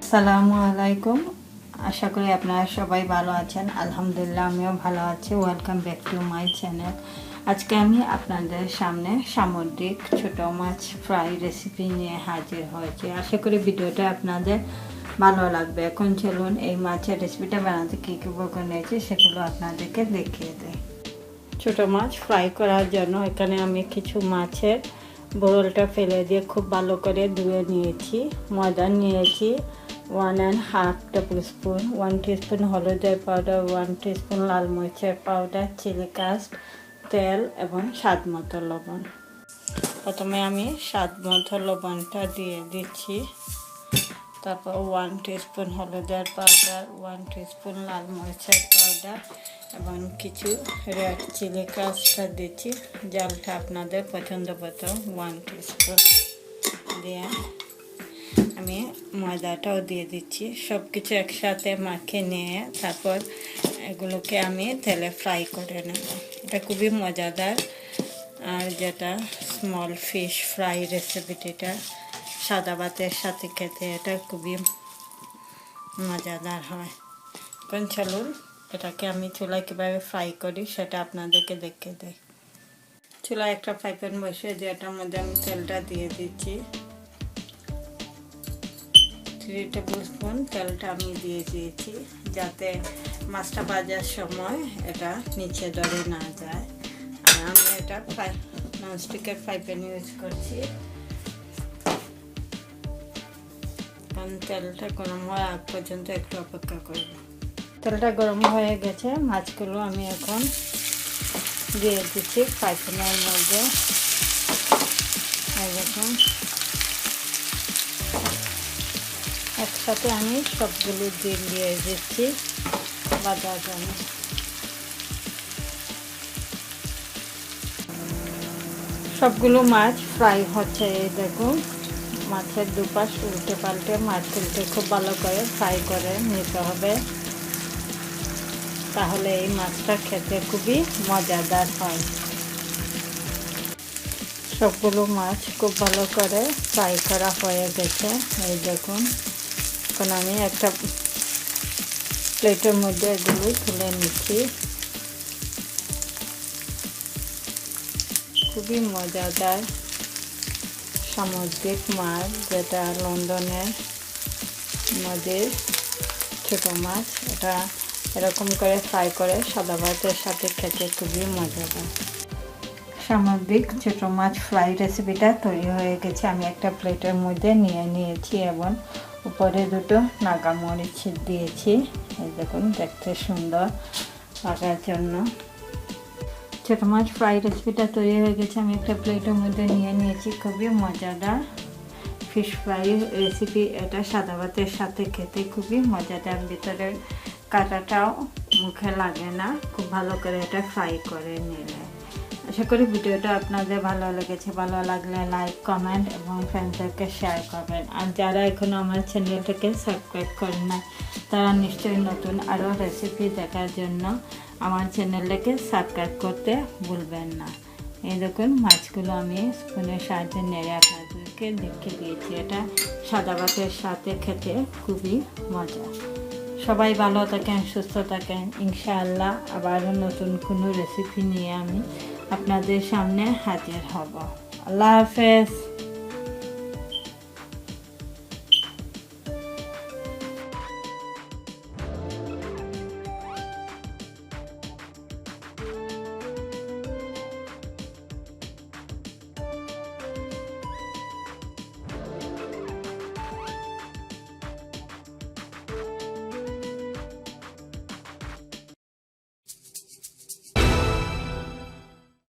আসসালামু আলাইকুম। আশা করি আপনারা সবাই ভালো আছেন। আলহামদুলিল্লাহ আমিও ভালো আছি। Welcome back to my channel. আজকে আমি আপনাদের সামনে সামুদ্রিক ছোট মাছ ফ্রাই রেসিপি নিয়ে হাজির হয়েছি। আশা করি ভিডিওটা আপনাদের ভালো লাগবে। এখন চলুন এই মাছের রেসিপিটা বানাতে কী কী উপকরণ নিয়েছি সেগুলো আপনাদেরকে দেখিয়ে দেয়। ছোট মাছ ফ্রাই করার জন্য এখানে আমি কিছু মাছের বোরলটা ফেলে দিয়ে খুব ভালো করে ধুয়ে নিয়েছি। ময়দা নিয়েছি 1.5 টেবিলস্পুন, 1 টিস্পুন হলুদের পাউডার, 1 টিস্পুন লাল মরিচের পাউডার, চিলি কাস্ট, তেল এবং স্বাদ মতো লবণ। প্রথমে আমি স্বাদ মতো লবণটা দিয়ে দিচ্ছি, তারপর 1 টিস্পুন হলুদের পাউডার, 1 টিস্পুন লাল মরিচের পাউডার এবং কিছু রেড চিলি কাস্টটা দিচ্ছি। জালটা আপনাদের পছন্দ মতো 1 টিস্পুন দিয়ে আমি ময়দাটাও দিয়ে দিচ্ছি। সব কিছু একসাথে মাখিয়ে নিয়ে তারপর এগুলোকে আমি তেলে ফ্রাই করে নেব। এটা খুবই মজাদার, আর যেটা স্মল ফিশ ফ্রাই রেসিপিটা সাদা ভাতের সাথে খেতে এটা খুবই মজাদার হয়। এখন চলুন এটাকে আমি চুলায় কীভাবে ফ্রাই করি সেটা আপনাদেরকে দেখে দেই। চুলায় একটা ফ্রাই প্যান বসিয়ে যেটার মধ্যে আমি তেলটা দিয়ে দিচ্ছি। 3 টেবিলস্পুন তেলটা আমি দিয়ে দিয়েছি যাতে মাছটা ভাজার সময় এটা নিচে ধরে না যায়। আর আমি এটা ননস্টিকের ফ্রাই প্যান ইউজ করছি। কারণ তেলটা গরম হওয়ার আগ পর্যন্ত একটু অপেক্ষা করব। তেলটা গরম হয়ে গেছে, মাছগুলো আমি এখন দিয়ে দিচ্ছি ফ্রাই প্যানের মধ্যে। এরকম একসাথে আমি সবগুলো দিয়ে দিচ্ছি ভাজার জন্য। সবগুলো মাছ ফ্রাই হচ্ছে। এই দেখুন মাছের দুপাশ উল্টে পাল্টে মাছগুলোকে খুব ভালো করে ফ্রাই করে নিতে হবে, তাহলে এই মাছটা খেতে খুবই মজাদার হয়। সবগুলো মাছ খুব ভালো করে ফ্রাই করা হয়ে গেছে। এই দেখুন এখন আমি একটা প্লেটের মধ্যে এগুলো তুলে নিচ্ছি। খুবই মজাদার সামুদ্রিক মাছ, যেটা লন্ডনের নদীর ছোট মাছ। এটা এরকম করে ফ্রাই করে সাদা ভাতের সাথে খেতে খুবই মজাদার। সামুদ্রিক ছোট মাছ ফ্রাই রেসিপিটা তৈরি হয়ে গেছে। আমি একটা প্লেটের মধ্যে নিয়ে নিয়েছি এবং উপরে দুটো নাগা মরিচ দিয়েছি। এই দেখুন দেখতে সুন্দর লাগার জন্য। ছোট মাছ ফ্রাই রেসিপিটা তৈরি হয়ে গেছে। আমি একটা প্লেটের মধ্যে নিয়ে নিয়েছি। খুবই মজাদার ফিশ ফ্রাই রেসিপি এটা। সাদা ভাতের সাথে খেতে খুবই মজাদার, ভিতরের কাঁটাটাও মুখে লাগে না। খুব ভালো করে এটা ফ্রাই করে নিলে। আশা করি ভিডিওটা আপনাদের ভালো লেগেছে। ভালো লাগলে লাইক, কমেন্ট এবং ফ্রেন্ডদেরকে শেয়ার করবেন। আর যারা এখনও আমার চ্যানেলটাকে সাবস্ক্রাইব করেন না তারা নিশ্চয়ই নতুন আরও রেসিপি দেখার জন্য আমার চ্যানেলটাকে সাবস্ক্রাইব করতে ভুলবেন না। এই দেখুন মাছগুলো আমি স্পুনের সাহায্যে নেড়ে আপনাদেরকে দেখিয়ে দিয়েছি। এটা সাদা ভাতের সাথে খেতে খুবই মজা। সবাই ভালো থাকেন, সুস্থ থাকেন। ইনশাআল্লাহ আবারও নতুন কোনো রেসিপি নিয়ে আমি আপনাদের সামনে হাজির হব। আল্লাহ হাফেজ।